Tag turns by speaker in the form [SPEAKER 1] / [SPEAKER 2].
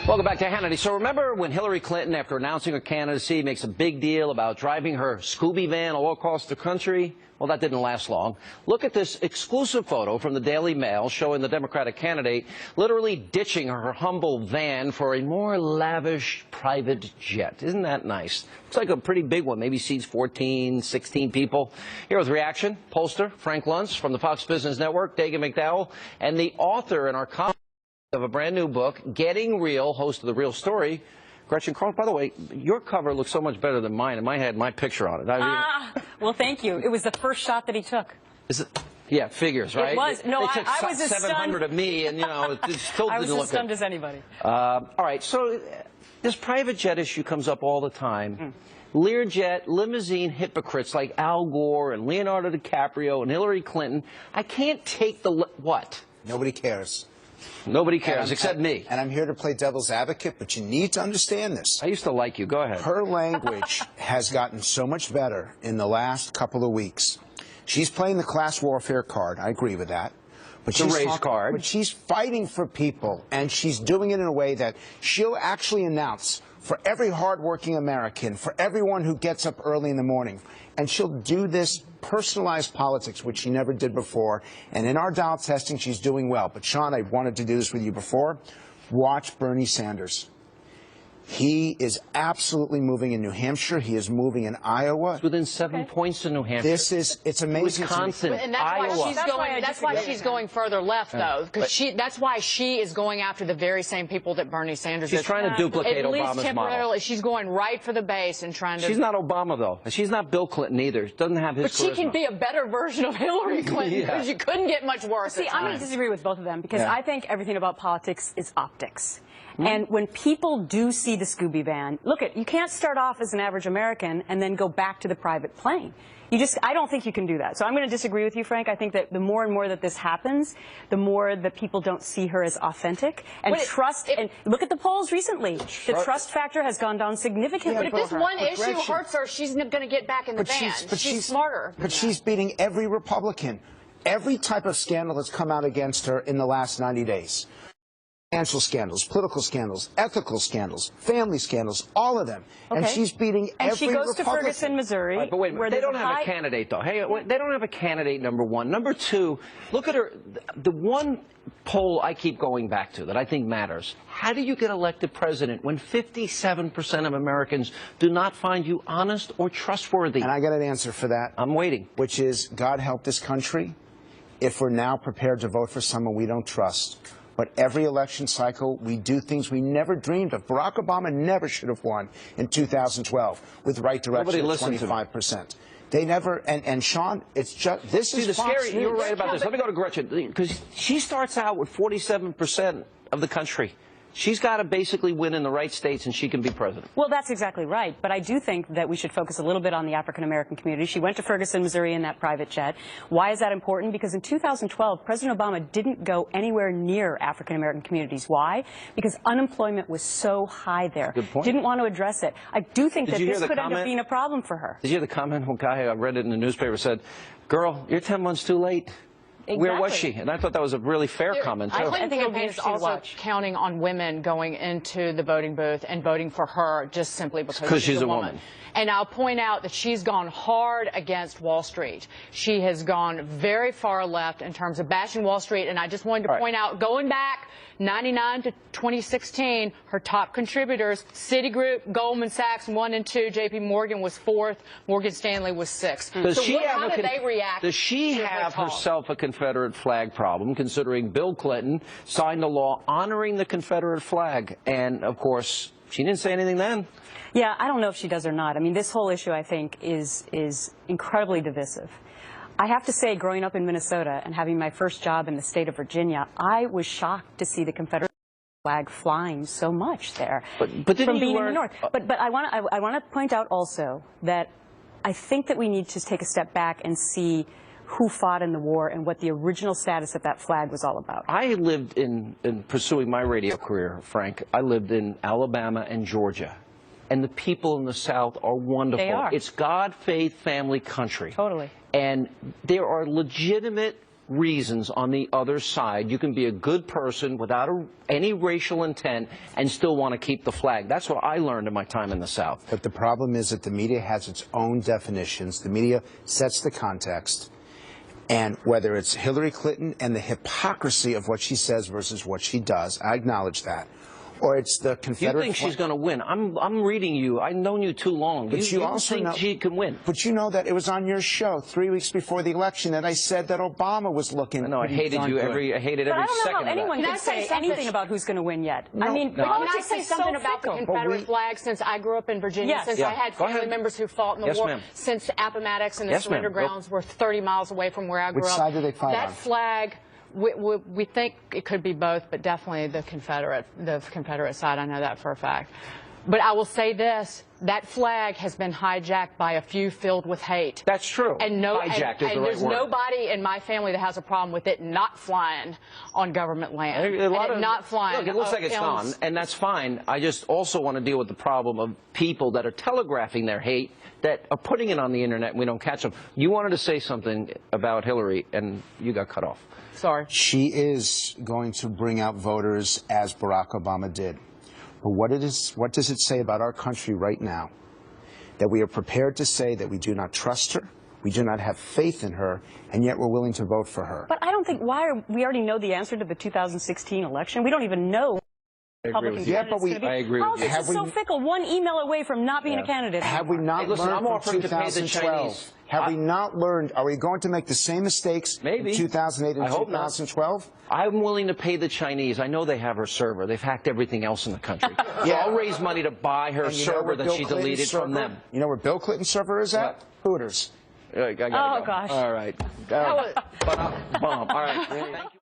[SPEAKER 1] Welcome back to Hannity. So remember when Hillary Clinton, after announcing her candidacy, makes a big deal about driving her Scooby van all across the country? Well, that didn't last long. Look at this exclusive photo from the Daily Mail showing the Democratic candidate literally ditching her humble van for a more lavish private jet. Isn't that nice? Looks like a pretty big one, maybe seats 14, 16 people. Here with reaction, pollster Frank Luntz from the Fox Business Network, Dagan McDowell, and the author in our comment of a brand new book, Getting Real, host of The Real Story, Gretchen Carl. By the way, your cover looks so much better than mine. In my head, my picture on it.
[SPEAKER 2] Well, thank you. It was the first shot that he took.
[SPEAKER 1] Is it? Yeah, figures, right?
[SPEAKER 2] It was. No,
[SPEAKER 1] they took
[SPEAKER 2] I was as
[SPEAKER 1] 700 of me, and, you know, it still didn't look
[SPEAKER 2] I was as stunned as anybody.
[SPEAKER 1] All right, so this private jet issue comes up all the time. Learjet, limousine hypocrites like Al Gore and Leonardo DiCaprio and Hillary Clinton. I can't take the... What?
[SPEAKER 3] Nobody cares.
[SPEAKER 1] Nobody cares, except me.
[SPEAKER 3] And I'm here to play devil's advocate, but you need to understand this.
[SPEAKER 1] I used to like you. Go ahead.
[SPEAKER 3] Her language has gotten so much better in the last couple of weeks. She's playing the class warfare card. I agree with that. But
[SPEAKER 1] she's a race card.
[SPEAKER 3] But she's fighting for people, and she's doing it in a way that she'll actually announce for every hardworking American, for everyone who gets up early in the morning. And she'll do this personalized politics, which she never did before. And in our dial testing, she's doing well. But, Sean, I wanted to do this with you before. Watch Bernie Sanders. He is absolutely moving in New Hampshire. He is moving in Iowa.
[SPEAKER 1] It's within 7 points in New Hampshire.
[SPEAKER 3] It's amazing.
[SPEAKER 1] Wisconsin,
[SPEAKER 4] and that's
[SPEAKER 1] Iowa.
[SPEAKER 4] Why she's going further left, though, because that's why she is going after the very same people that Bernie Sanders is.
[SPEAKER 1] She's trying to duplicate
[SPEAKER 4] Obama's
[SPEAKER 1] Obama's
[SPEAKER 4] temporarily
[SPEAKER 1] model.
[SPEAKER 4] She's going right for the base and trying to.
[SPEAKER 1] She's not Obama, though. She's not Bill Clinton either. Doesn't have his
[SPEAKER 4] But she
[SPEAKER 1] charisma.
[SPEAKER 4] can be a better version of Hillary Clinton because you couldn't get much worse.
[SPEAKER 2] See, I'm going to disagree with both of them because I think everything about politics is optics. And when people do see the Scooby van, look, you can't start off as an average American and then go back to the private plane. I don't think you can do that. So I'm going to disagree with you, Frank. I think that the more and more that this happens, the more that people don't see her as authentic and trust. And look at the polls recently. The trust factor has gone down significantly.
[SPEAKER 4] But if this one issue hurts her, she's going to get back in the van. She's smarter.
[SPEAKER 3] But she's beating every Republican. Every type of scandal has come out against her in the last 90 days. Financial scandals, political scandals, ethical scandals, family scandals, all of them. And she's beating every Republican.
[SPEAKER 2] And she goes to Ferguson, Missouri.
[SPEAKER 1] Right, but wait a minute. They don't have a candidate, though. Hey, they don't have a candidate, number one. Number two, look at her. The one poll I keep going back to that I think matters. How do you get elected president when 57% of Americans do not find you honest or trustworthy?
[SPEAKER 3] And I got an answer for that.
[SPEAKER 1] I'm waiting.
[SPEAKER 3] Which is, God help this country if we're now prepared to vote for someone we don't trust. But every election cycle, we do things we never dreamed of. Barack Obama never should have won in 2012 with right direction at 25%. They never, and Sean, it's just, this is
[SPEAKER 1] scary. You're right about this. Let me go to Gretchen, because she starts out with 47% of the country. She's got to basically win in the right states, and she can be president.
[SPEAKER 2] Well, that's exactly right. But I do think that we should focus a little bit on the African-American community. She went to Ferguson, Missouri in that private jet. Why is that important? Because in 2012, President Obama didn't go anywhere near African-American communities. Why? Because unemployment was so high there.
[SPEAKER 1] Good point.
[SPEAKER 2] Didn't want to address it. I do think that this could end up being a problem for her.
[SPEAKER 1] Did you hear the comment? One guy, I read it in the newspaper, said, "Girl, you're 10 months too late." Exactly. Where was she? And I thought that was a really fair comment, too.
[SPEAKER 4] I think it is also counting on women going into the voting booth and voting for her just simply because she's a woman. And I'll point out that she's gone hard against Wall Street. She has gone very far left in terms of bashing Wall Street. And I just wanted to point out, going back 99 to 2016, her top contributors, Citigroup, Goldman Sachs, 1 and 2, J.P. Morgan was 4th, Morgan Stanley was 6th. How did they react?
[SPEAKER 1] Does she have herself a Confederate flag problem, considering Bill Clinton signed a law honoring the Confederate flag? And, of course, she didn't say anything then.
[SPEAKER 2] Yeah, I don't know if she does or not. I mean, this whole issue, I think, is incredibly divisive. I have to say, growing up in Minnesota and having my first job in the state of Virginia, I was shocked to see the Confederate flag flying so much there.
[SPEAKER 1] But didn't you learn?
[SPEAKER 2] In the North. But I want to point out also that I think that we need to take a step back and see who fought in the war and what the original status of that flag was all about.
[SPEAKER 1] I lived in pursuing my radio career, Frank. I lived in Alabama and Georgia. And the people in the South are wonderful.
[SPEAKER 2] They are.
[SPEAKER 1] It's God, faith, family, country.
[SPEAKER 2] Totally.
[SPEAKER 1] And there are legitimate reasons on the other side. You can be a good person without any racial intent and still want to keep the flag. That's what I learned in my time in the South.
[SPEAKER 3] But the problem is that the media has its own definitions. The media sets the context. And whether it's Hillary Clinton and the hypocrisy of what she says versus what she does, I acknowledge that. Or it's the Confederate.
[SPEAKER 1] You think she's going to win? I'm reading you. I've known you too long.
[SPEAKER 3] But you also
[SPEAKER 1] think
[SPEAKER 3] know
[SPEAKER 1] she can win.
[SPEAKER 3] But you know that it was on your show 3 weeks before the election that I said that Obama was looking.
[SPEAKER 1] I know. I hated you I hated every second of that.
[SPEAKER 2] I don't know how anyone can say anything about who's going to win yet. I mean, politics
[SPEAKER 4] say
[SPEAKER 2] is
[SPEAKER 4] something
[SPEAKER 2] so
[SPEAKER 4] about
[SPEAKER 2] fickle.
[SPEAKER 4] the Confederate flag since I grew up in Virginia, since I had family members who fought in the war, since Appomattox and the surrender grounds were 30 miles away from where I grew up.
[SPEAKER 3] Which side did they fight on?
[SPEAKER 4] That flag. We think it could be both, but definitely the Confederate side. I know that for a fact. But I will say this: that flag has been hijacked by a few filled with hate.
[SPEAKER 1] That's true.
[SPEAKER 4] And
[SPEAKER 1] hijacked is the right
[SPEAKER 4] there's
[SPEAKER 1] word.
[SPEAKER 4] nobody in my family that has a problem with it not flying on government land. Not flying.
[SPEAKER 1] Look, it looks like it's gone, and that's fine. I just also want to deal with the problem of people that are telegraphing their hate, that are putting it on the internet, and we don't catch them. You wanted to say something about Hillary, and you got cut off.
[SPEAKER 4] Sorry.
[SPEAKER 3] She is going to bring out voters as Barack Obama did. But what does it say about our country right now? That we are prepared to say that we do not trust her, we do not have faith in her, and yet we're willing to vote for her.
[SPEAKER 2] But I don't think we already know the answer to the 2016 election. We don't even know.
[SPEAKER 1] I agree with you.
[SPEAKER 2] Politics is so fickle. One email away from not being a candidate.
[SPEAKER 3] Have we not learned from 2012? Have we not learned? Are we going to make the same mistakes in 2008 and 2012?
[SPEAKER 1] I'm willing to pay the Chinese. I know they have her server. They've hacked everything else in the country. I'll raise money to buy her server that she deleted from them.
[SPEAKER 3] You know where Bill Clinton's server is at? Hooters.
[SPEAKER 1] I gotta go.
[SPEAKER 2] Gosh.
[SPEAKER 1] All right. All right. Thank you.